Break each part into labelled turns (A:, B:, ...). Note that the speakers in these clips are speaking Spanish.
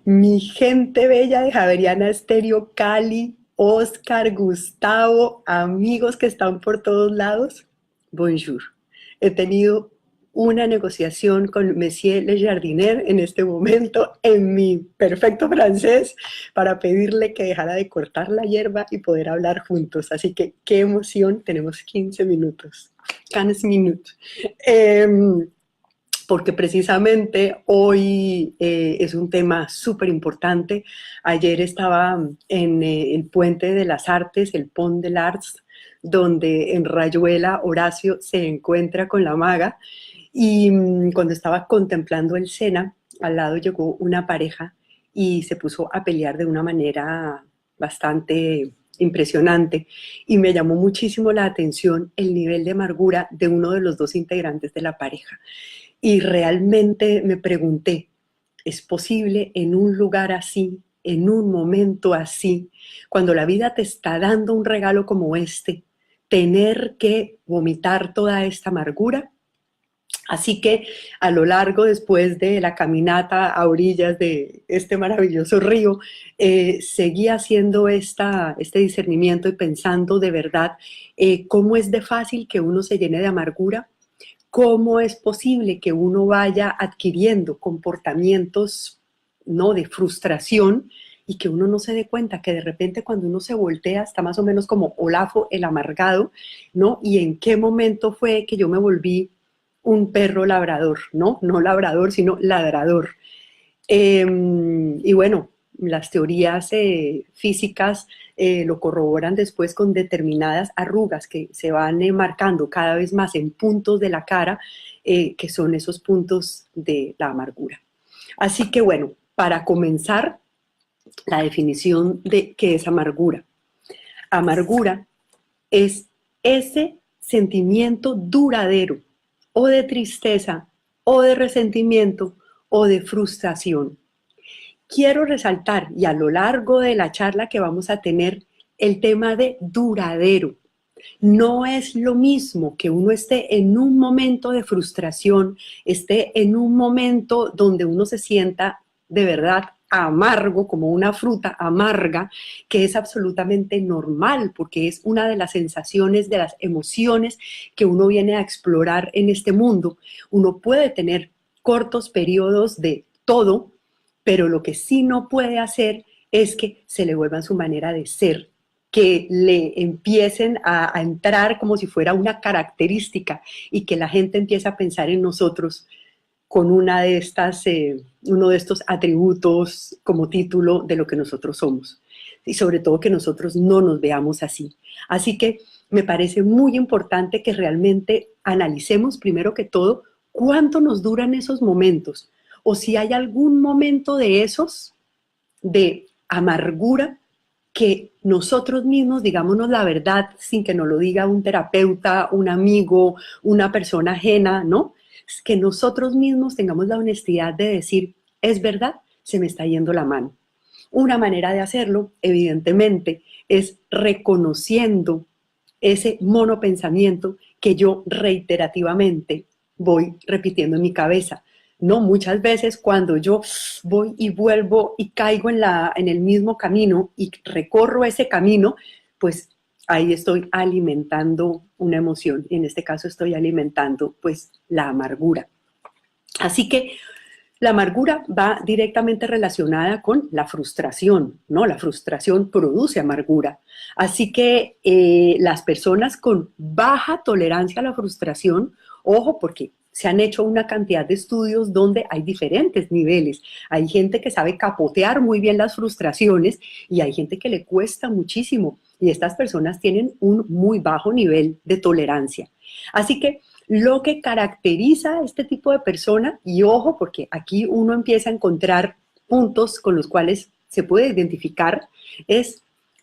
A: Mi gente bella de Javeriana Estéreo Cali, Oscar, Gustavo, amigos que están por todos lados, bonjour. He tenido una negociación con Monsieur Le Jardinier en este momento en mi perfecto francés para pedirle que dejara de cortar la hierba y poder hablar juntos. Así que qué emoción, tenemos 15 minutos. 15 minutos. Porque precisamente hoy es un tema súper importante. Ayer estaba en el Puente de las Artes, el Pont de l'Arts, donde en Rayuela Horacio se encuentra con la maga y cuando estaba contemplando el Sena, al lado llegó una pareja y se puso a pelear de una manera bastante impresionante y me llamó muchísimo la atención el nivel de amargura de uno de los dos integrantes de la pareja. Y realmente me pregunté, ¿es posible en un lugar así, en un momento así, cuando la vida te está dando un regalo como este, tener que vomitar toda esta amargura? Así que a lo largo, después de la caminata a orillas de este maravilloso río, seguí haciendo este discernimiento y pensando de verdad cómo es de fácil que uno se llene de amargura. ¿Cómo es posible que uno vaya adquiriendo comportamientos, ¿no?, de frustración y que uno no se dé cuenta que de repente cuando uno se voltea está más o menos como Olafo el amargado, ¿no? Y en qué momento fue que yo me volví un perro labrador, ¿no? No labrador, sino ladrador. Y bueno, las teorías físicas lo corroboran después con determinadas arrugas que se van marcando cada vez más en puntos de la cara, que son esos puntos de la amargura. Así que bueno, para comenzar, la definición de qué es amargura. Amargura es ese sentimiento duradero o de tristeza o de resentimiento o de frustración. Quiero resaltar, y a lo largo de la charla que vamos a tener, el tema de duradero. No es lo mismo que uno esté en un momento de frustración, esté en un momento donde uno se sienta de verdad amargo, como una fruta amarga, que es absolutamente normal, porque es una de las sensaciones, de las emociones que uno viene a explorar en este mundo. Uno puede tener cortos periodos de todo, pero lo que sí no puede hacer es que se le vuelva su manera de ser, que le empiecen a entrar como si fuera una característica y que la gente empiece a pensar en nosotros con uno de estos atributos como título de lo que nosotros somos. Y sobre todo que nosotros no nos veamos así. Así que me parece muy importante que realmente analicemos primero que todo cuánto nos duran esos momentos o si hay algún momento de esos de amargura que nosotros mismos digámonos la verdad sin que nos lo diga un terapeuta, un amigo, una persona ajena, ¿no? Que nosotros mismos tengamos la honestidad de decir, es verdad, se me está yendo la mano. Una manera de hacerlo, evidentemente, es reconociendo ese monopensamiento que yo reiterativamente voy repitiendo en mi cabeza. No, muchas veces cuando yo voy y vuelvo y caigo en el mismo camino y recorro ese camino, pues ahí estoy alimentando una emoción. En este caso estoy alimentando pues la amargura. Así que la amargura va directamente relacionada con la frustración, ¿no? La frustración produce amargura. Así que las personas con baja tolerancia a la frustración, ojo, porque se han hecho una cantidad de estudios donde hay diferentes niveles. Hay gente que sabe capotear muy bien las frustraciones y hay gente que le cuesta muchísimo. Y estas personas tienen un muy bajo nivel de tolerancia. Así que lo que caracteriza a este tipo de persona, y ojo, porque aquí uno empieza a encontrar puntos con los cuales se puede identificar,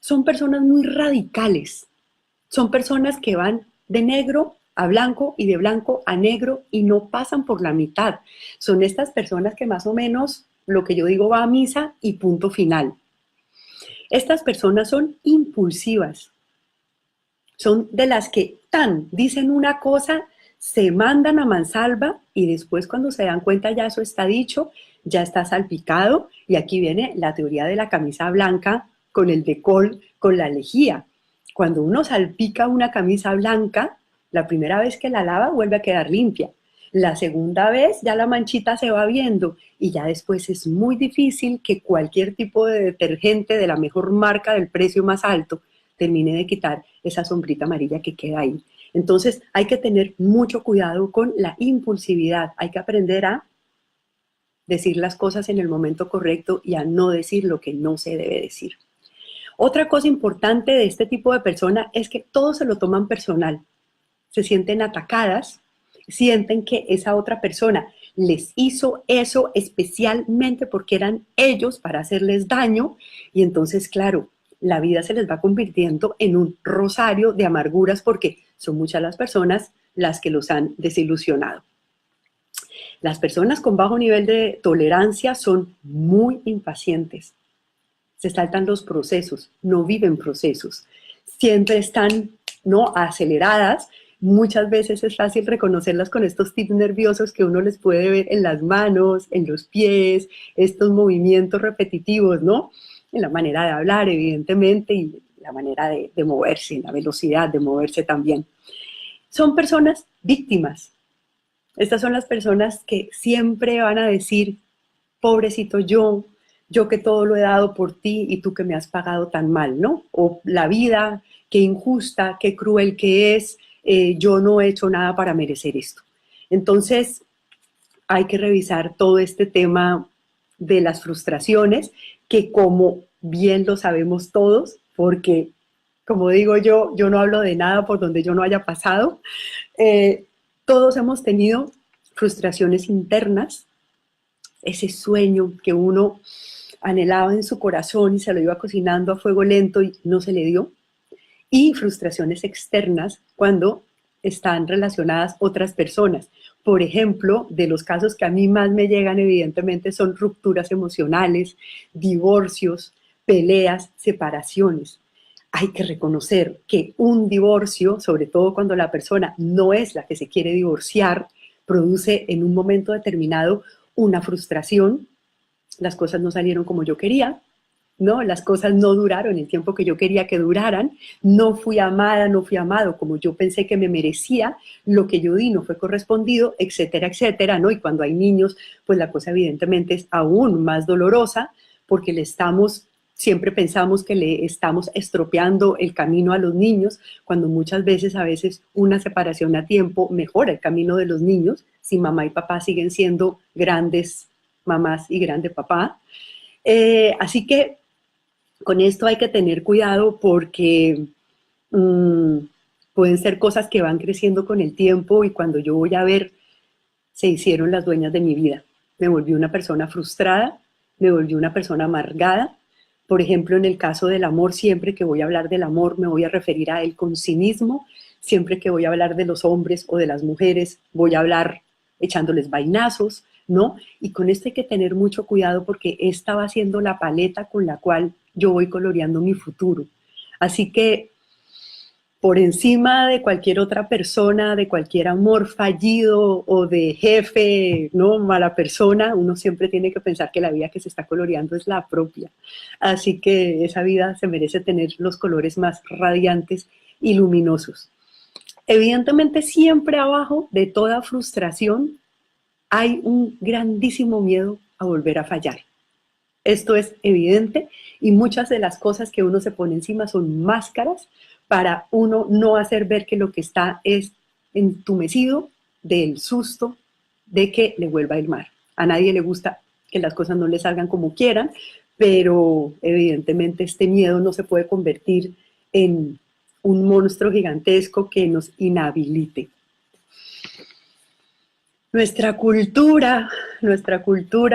A: son personas muy radicales, son personas que van de negro a blanco y de blanco a negro y no pasan por la mitad. Son estas personas que más o menos lo que yo digo va a misa y punto final. Estas personas son impulsivas, son de las que dicen una cosa, se mandan a mansalva y después cuando se dan cuenta ya eso está dicho, ya está salpicado, y aquí viene la teoría de la camisa blanca con el decol, con la lejía. Cuando uno salpica una camisa blanca, la primera vez que la lava vuelve a quedar limpia. La segunda vez ya la manchita se va viendo y ya después es muy difícil que cualquier tipo de detergente de la mejor marca del precio más alto termine de quitar esa sombrita amarilla que queda ahí. Entonces hay que tener mucho cuidado con la impulsividad. Hay que aprender a decir las cosas en el momento correcto y a no decir lo que no se debe decir. Otra cosa importante de este tipo de persona es que todos se lo toman personal. Se sienten atacadas, sienten que esa otra persona les hizo eso especialmente porque eran ellos para hacerles daño, y entonces, claro, la vida se les va convirtiendo en un rosario de amarguras porque son muchas las personas las que los han desilusionado. Las personas con bajo nivel de tolerancia son muy impacientes, se saltan los procesos, no viven procesos, siempre están, ¿no?, aceleradas. Muchas veces es fácil reconocerlas con estos tics nerviosos que uno les puede ver en las manos, en los pies, estos movimientos repetitivos, ¿no? En la manera de hablar, evidentemente, y la manera de moverse, la velocidad de moverse también. Son personas víctimas. Estas son las personas que siempre van a decir, pobrecito yo que todo lo he dado por ti y tú que me has pagado tan mal, ¿no? O la vida, qué injusta, qué cruel que es, yo no he hecho nada para merecer esto. Entonces, hay que revisar todo este tema de las frustraciones, que como bien lo sabemos todos, porque como digo yo no hablo de nada por donde yo no haya pasado, eh, todos hemos tenido frustraciones internas, ese sueño que uno anhelaba en su corazón y se lo iba cocinando a fuego lento y no se le dio, y frustraciones externas cuando están relacionadas otras personas. Por ejemplo, de los casos que a mí más me llegan, evidentemente, son rupturas emocionales, divorcios, peleas, separaciones. Hay que reconocer que un divorcio, sobre todo cuando la persona no es la que se quiere divorciar, produce en un momento determinado una frustración. Las cosas no salieron como yo quería, ¿no? Las cosas no duraron el tiempo que yo quería que duraran, no fui amada, no fui amado como yo pensé que me merecía, lo que yo di no fue correspondido, etcétera, etcétera, ¿no? Y cuando hay niños, pues la cosa evidentemente es aún más dolorosa porque siempre pensamos que le estamos estropeando el camino a los niños, cuando muchas veces, a veces, una separación a tiempo mejora el camino de los niños, si mamá y papá siguen siendo grandes mamás y grande papá. Así que con esto hay que tener cuidado porque mmm, pueden ser cosas que van creciendo con el tiempo y cuando yo voy a ver, se hicieron las dueñas de mi vida. Me volví una persona frustrada, me volví una persona amargada. Por ejemplo, en el caso del amor, siempre que voy a hablar del amor me voy a referir a él con cinismo. Siempre que voy a hablar de los hombres o de las mujeres, voy a hablar echándoles vainazos, ¿no? Y con esto hay que tener mucho cuidado porque esta va siendo la paleta con la cual yo voy coloreando mi futuro. Así que por encima de cualquier otra persona, de cualquier amor fallido o de jefe, ¿no?, mala persona, uno siempre tiene que pensar que la vida que se está coloreando es la propia. Así que esa vida se merece tener los colores más radiantes y luminosos. Evidentemente, siempre abajo de toda frustración hay un grandísimo miedo a volver a fallar. Esto es evidente y muchas de las cosas que uno se pone encima son máscaras para uno no hacer ver que lo que está es entumecido del susto de que le vuelva a ir mal. A nadie le gusta que las cosas no le salgan como quieran, pero evidentemente este miedo no se puede convertir en un monstruo gigantesco que nos inhabilite. Nuestra cultura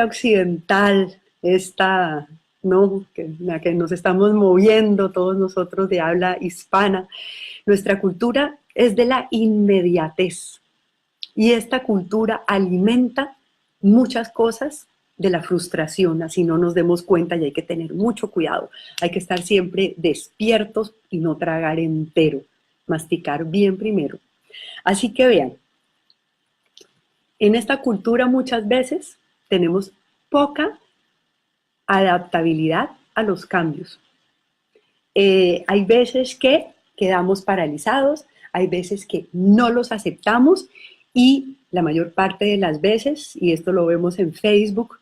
A: occidental, esta, ¿no?, la que nos estamos moviendo todos nosotros de habla hispana, nuestra cultura es de la inmediatez. Y esta cultura alimenta muchas cosas de la frustración, así no nos demos cuenta, y hay que tener mucho cuidado. Hay que estar siempre despiertos y no tragar entero, masticar bien primero. Así que vean, en esta cultura muchas veces tenemos poca adaptabilidad a los cambios. Hay veces que quedamos paralizados, hay veces que no los aceptamos y la mayor parte de las veces, y esto lo vemos en Facebook,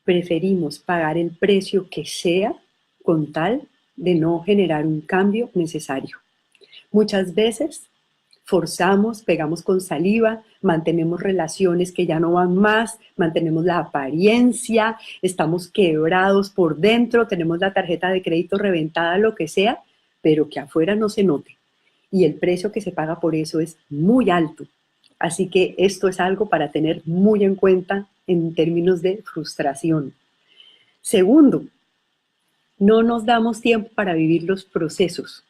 A: preferimos pagar el precio que sea con tal de no generar un cambio necesario. Muchas veces forzamos, pegamos con saliva, mantenemos relaciones que ya no van más, mantenemos la apariencia, estamos quebrados por dentro, tenemos la tarjeta de crédito reventada, lo que sea, pero que afuera no se note. Y el precio que se paga por eso es muy alto. Así que esto es algo para tener muy en cuenta en términos de frustración. Segundo, no nos damos tiempo para vivir los procesos.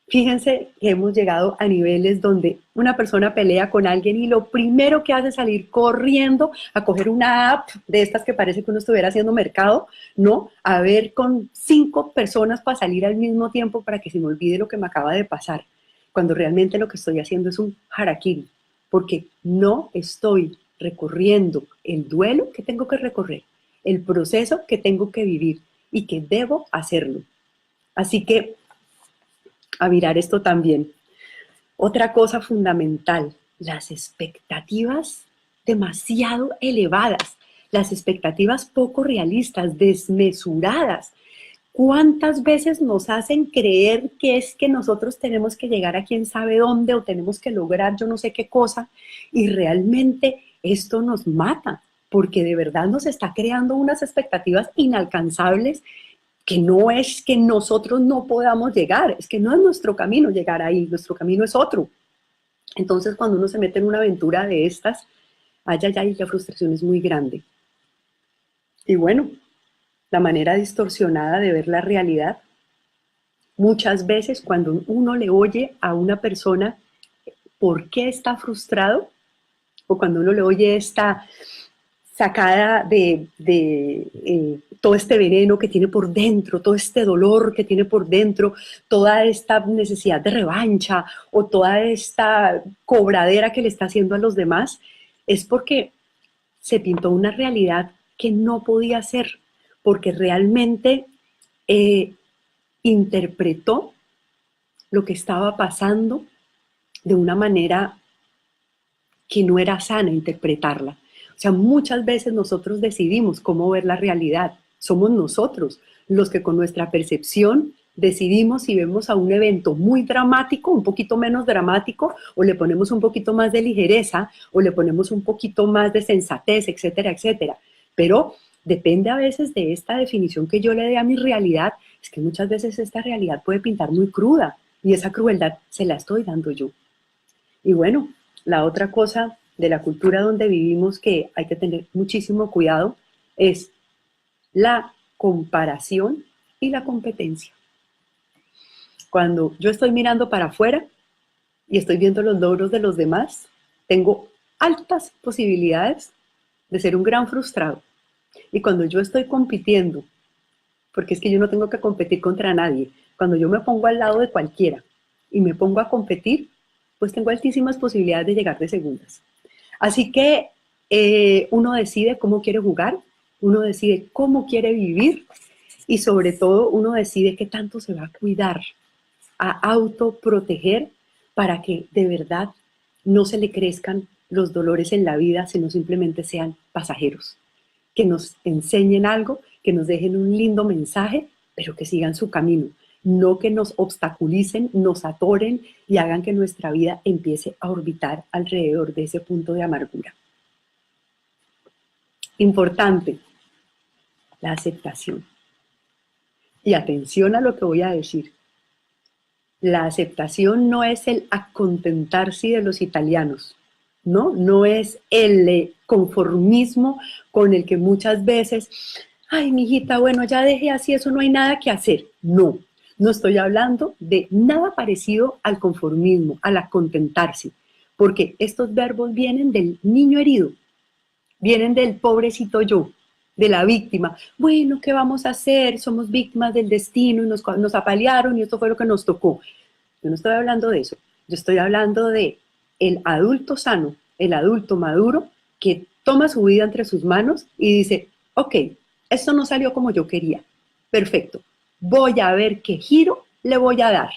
A: Fíjense que hemos llegado a niveles donde una persona pelea con alguien y lo primero que hace es salir corriendo a coger una app de estas que parece que uno estuviera haciendo mercado, ¿no? A ver con 5 personas para salir al mismo tiempo para que se me olvide lo que me acaba de pasar, cuando realmente lo que estoy haciendo es un harakiri, porque no estoy recorriendo el duelo que tengo que recorrer, el proceso que tengo que vivir y que debo hacerlo. Así que a mirar esto también. Otra cosa fundamental, las expectativas demasiado elevadas, las expectativas poco realistas, desmesuradas. ¿Cuántas veces nos hacen creer que es que nosotros tenemos que llegar a quién sabe dónde o tenemos que lograr yo no sé qué cosa? Y realmente esto nos mata, porque de verdad nos está creando unas expectativas inalcanzables que no es que nosotros no podamos llegar, es que no es nuestro camino llegar ahí, nuestro camino es otro. Entonces, cuando uno se mete en una aventura de estas, la frustración es muy grande. Y bueno, la manera distorsionada de ver la realidad, muchas veces cuando uno le oye a una persona por qué está frustrado, o cuando uno le oye esta sacada de todo este veneno que tiene por dentro, todo este dolor que tiene por dentro, toda esta necesidad de revancha o toda esta cobradera que le está haciendo a los demás, es porque se pintó una realidad que no podía ser, porque realmente eh, interpretó lo que estaba pasando de una manera que no era sana interpretarla. O sea, muchas veces nosotros decidimos cómo ver la realidad. Somos nosotros los que con nuestra percepción decidimos si vemos a un evento muy dramático, un poquito menos dramático, o le ponemos un poquito más de ligereza, o le ponemos un poquito más de sensatez, etcétera, etcétera. Pero depende a veces de esta definición que yo le dé a mi realidad, es que muchas veces esta realidad puede pintar muy cruda, y esa crueldad se la estoy dando yo. Y bueno, la otra cosa de la cultura donde vivimos que hay que tener muchísimo cuidado es la comparación y la competencia. Cuando yo estoy mirando para afuera y estoy viendo los logros de los demás, tengo altas posibilidades de ser un gran frustrado. Y cuando yo estoy compitiendo, porque es que yo no tengo que competir contra nadie, cuando yo me pongo al lado de cualquiera y me pongo a competir, pues tengo altísimas posibilidades de llegar de segundas. Así que uno decide cómo quiere jugar, uno decide cómo quiere vivir y sobre todo uno decide qué tanto se va a cuidar, a autoproteger para que de verdad no se le crezcan los dolores en la vida, sino simplemente sean pasajeros, que nos enseñen algo, que nos dejen un lindo mensaje, pero que sigan su camino, no que nos obstaculicen, nos atoren y hagan que nuestra vida empiece a orbitar alrededor de ese punto de amargura. Importante, la aceptación. Y atención a lo que voy a decir. La aceptación no es el acontentarse de los italianos, ¿no? No es el conformismo con el que muchas veces, ay, mijita, bueno, ya dejé así, eso no hay nada que hacer. No, no estoy hablando de nada parecido al conformismo, al acontentarse, porque estos verbos vienen del niño herido, vienen del pobrecito yo, de la víctima. Bueno, ¿qué vamos a hacer? Somos víctimas del destino y nos apalearon y esto fue lo que nos tocó. Yo no estoy hablando de eso. Yo estoy hablando de el adulto sano, el adulto maduro que toma su vida entre sus manos y dice, Ok, esto no salió como yo quería. Perfecto. Voy a ver qué giro le voy a dar.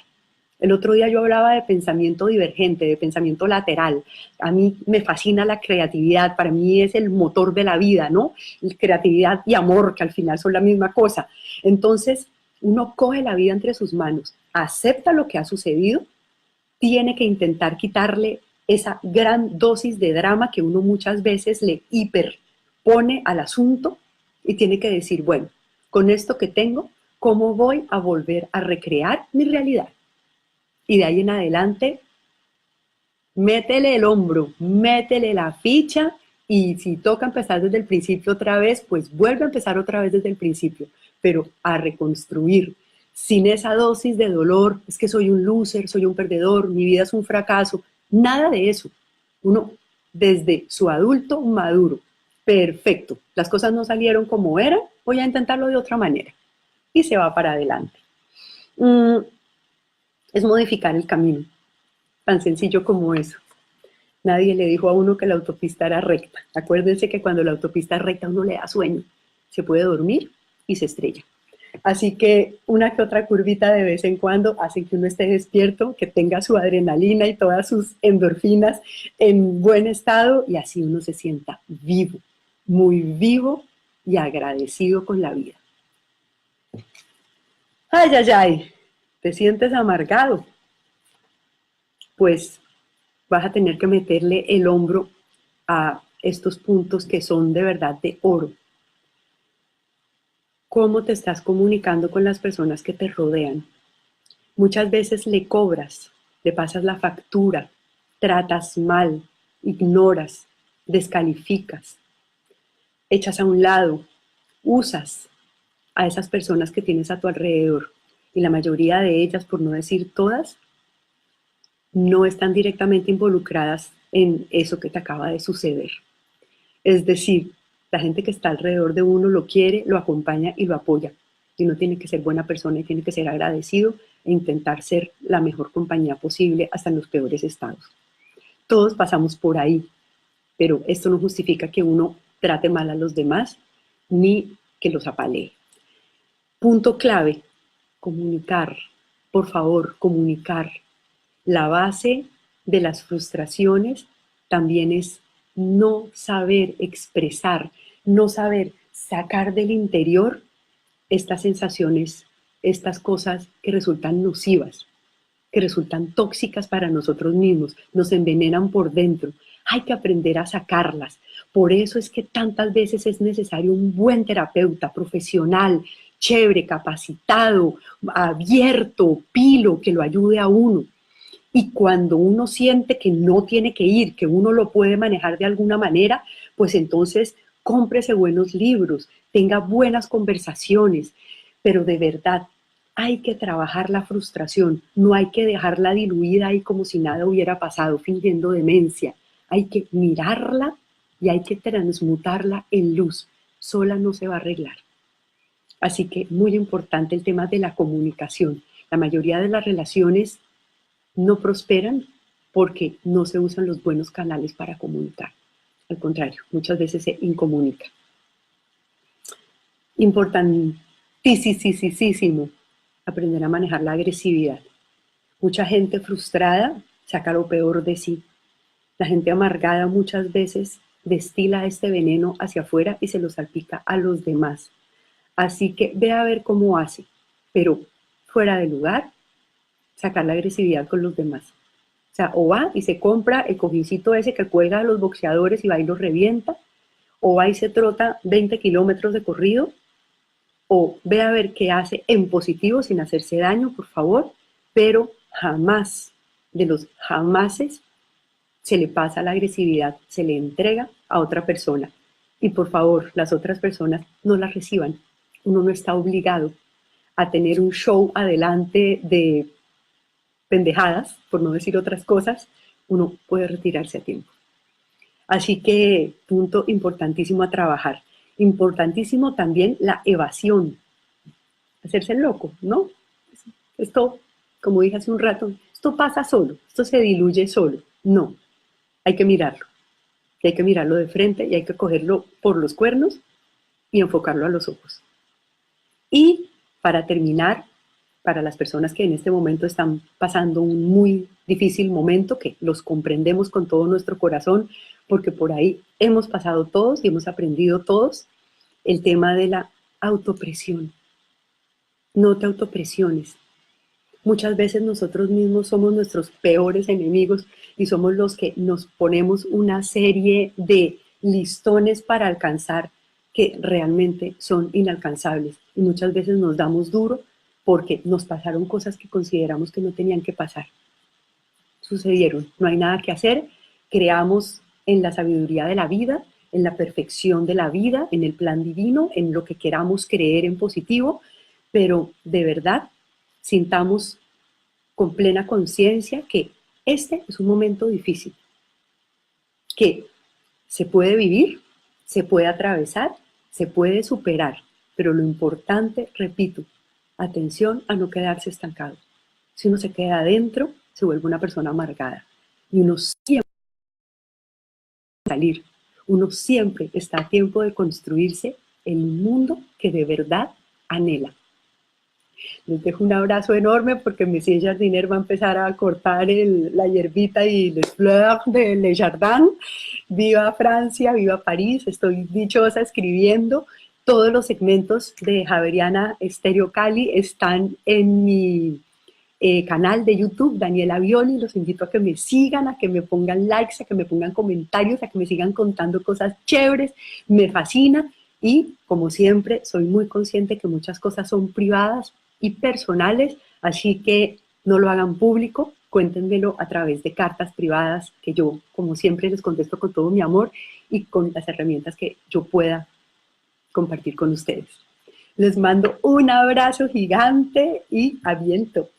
A: El otro día yo hablaba de pensamiento divergente, de pensamiento lateral. A mí me fascina la creatividad, para mí es el motor de la vida, ¿no? Creatividad y amor, que al final son la misma cosa. Entonces, uno coge la vida entre sus manos, acepta lo que ha sucedido, tiene que intentar quitarle esa gran dosis de drama que uno muchas veces le hiperpone al asunto y tiene que decir, bueno, con esto que tengo, ¿cómo voy a volver a recrear mi realidad? Y de ahí en adelante, métele el hombro, métele la ficha y si toca empezar desde el principio otra vez, pues vuelve a empezar otra vez desde el principio, pero a reconstruir sin esa dosis de dolor, es que soy un loser, soy un perdedor, mi vida es un fracaso, nada de eso. Uno, desde su adulto maduro, perfecto, las cosas no salieron como eran, voy a intentarlo de otra manera y se va para adelante. Es modificar el camino, tan sencillo como eso. Nadie le dijo a uno que la autopista era recta. Acuérdense que cuando la autopista es recta uno le da sueño, se puede dormir y se estrella. Así que una que otra curvita de vez en cuando hace que uno esté despierto, que tenga su adrenalina y todas sus endorfinas en buen estado y así uno se sienta vivo, muy vivo y agradecido con la vida. Ay, ay, ay, ¿te sientes amargado? Pues vas a tener que meterle el hombro a estos puntos que son de verdad de oro. ¿Cómo te estás comunicando con las personas que te rodean? Muchas veces le cobras, le pasas la factura, tratas mal, ignoras, descalificas, echas a un lado, usas a esas personas que tienes a tu alrededor. Y la mayoría de ellas, por no decir todas, no están directamente involucradas en eso que te acaba de suceder. Es decir, la gente que está alrededor de uno lo quiere, lo acompaña y lo apoya. Y uno tiene que ser buena persona y tiene que ser agradecido e intentar ser la mejor compañía posible hasta en los peores estados. Todos pasamos por ahí, pero esto no justifica que uno trate mal a los demás ni que los apalee. Punto clave, comunicar. Por favor, comunicar. La base de las frustraciones también es no saber expresar, no saber sacar del interior estas sensaciones, estas cosas que resultan nocivas, que resultan tóxicas para nosotros mismos, nos envenenan por dentro. Hay que aprender a sacarlas. Por eso es que tantas veces es necesario un buen terapeuta profesional, chévere, capacitado, abierto, pilo, que lo ayude a uno. Y cuando uno siente que no tiene que ir, que uno lo puede manejar de alguna manera, pues entonces cómprese buenos libros, tenga buenas conversaciones, pero de verdad hay que trabajar la frustración, no hay que dejarla diluida ahí como si nada hubiera pasado, fingiendo demencia. Hay que mirarla y hay que transmutarla en luz. Sola no se va a arreglar. Así que muy importante el tema de la comunicación. La mayoría de las relaciones no prosperan porque no se usan los buenos canales para comunicar. Al contrario, muchas veces se incomunica. Importantísimo aprender a manejar la agresividad. Mucha gente frustrada saca lo peor de sí. La gente amargada muchas veces destila este veneno hacia afuera y se lo salpica a los demás. Así que ve a ver cómo hace, pero fuera de lugar, sacar la agresividad con los demás. O sea, o va y se compra el cojincito ese que cuelga a los boxeadores y va y los revienta, o va y se trota 20 kilómetros de corrido, o ve a ver qué hace en positivo sin hacerse daño, por favor, pero jamás, de los jamases, se le pasa la agresividad, se le entrega a otra persona. Y por favor, las otras personas no la reciban. Uno no está obligado a tener un show adelante de pendejadas, por no decir otras cosas, uno puede retirarse a tiempo. Así que punto importantísimo a trabajar. Importantísimo también la evasión, hacerse el loco, ¿no? Esto, como dije hace un rato, esto pasa solo, esto se diluye solo. No, hay que mirarlo. Hay que mirarlo de frente y hay que cogerlo por los cuernos y enfocarlo a los ojos. Y para terminar, para las personas que en este momento están pasando un muy difícil momento, que los comprendemos con todo nuestro corazón, porque por ahí hemos pasado todos y hemos aprendido todos, el tema de la autopresión. No te autopresiones. Muchas veces nosotros mismos somos nuestros peores enemigos y somos los que nos ponemos una serie de listones para alcanzar que realmente son inalcanzables. Y muchas veces nos damos duro porque nos pasaron cosas que consideramos que no tenían que pasar. Sucedieron, no hay nada que hacer, creamos en la sabiduría de la vida, en la perfección de la vida, en el plan divino, en lo que queramos creer en positivo, pero de verdad sintamos con plena conciencia que este es un momento difícil, que se puede vivir, se puede atravesar, se puede superar, pero lo importante, repito, atención a no quedarse estancado. Si uno se queda adentro, se vuelve una persona amargada y uno siempre salir, uno siempre está a tiempo de construirse el mundo que de verdad anhela. Les dejo un abrazo enorme porque Monsieur Jardinier va a empezar a cortar la hierbita y les fleurs de Le Jardin. Viva Francia, viva París, estoy dichosa escribiendo. Todos los segmentos de Javeriana Estéreo Cali están en mi canal de YouTube, Daniela Violi. Los invito a que me sigan, a que me pongan likes, a que me pongan comentarios, a que me sigan contando cosas chéveres. Me fascina y, como siempre, soy muy consciente que muchas cosas son privadas y personales, así que no lo hagan público, cuéntenmelo a través de cartas privadas que yo, como siempre, les contesto con todo mi amor y con las herramientas que yo pueda compartir con ustedes. Les mando un abrazo gigante y a viento.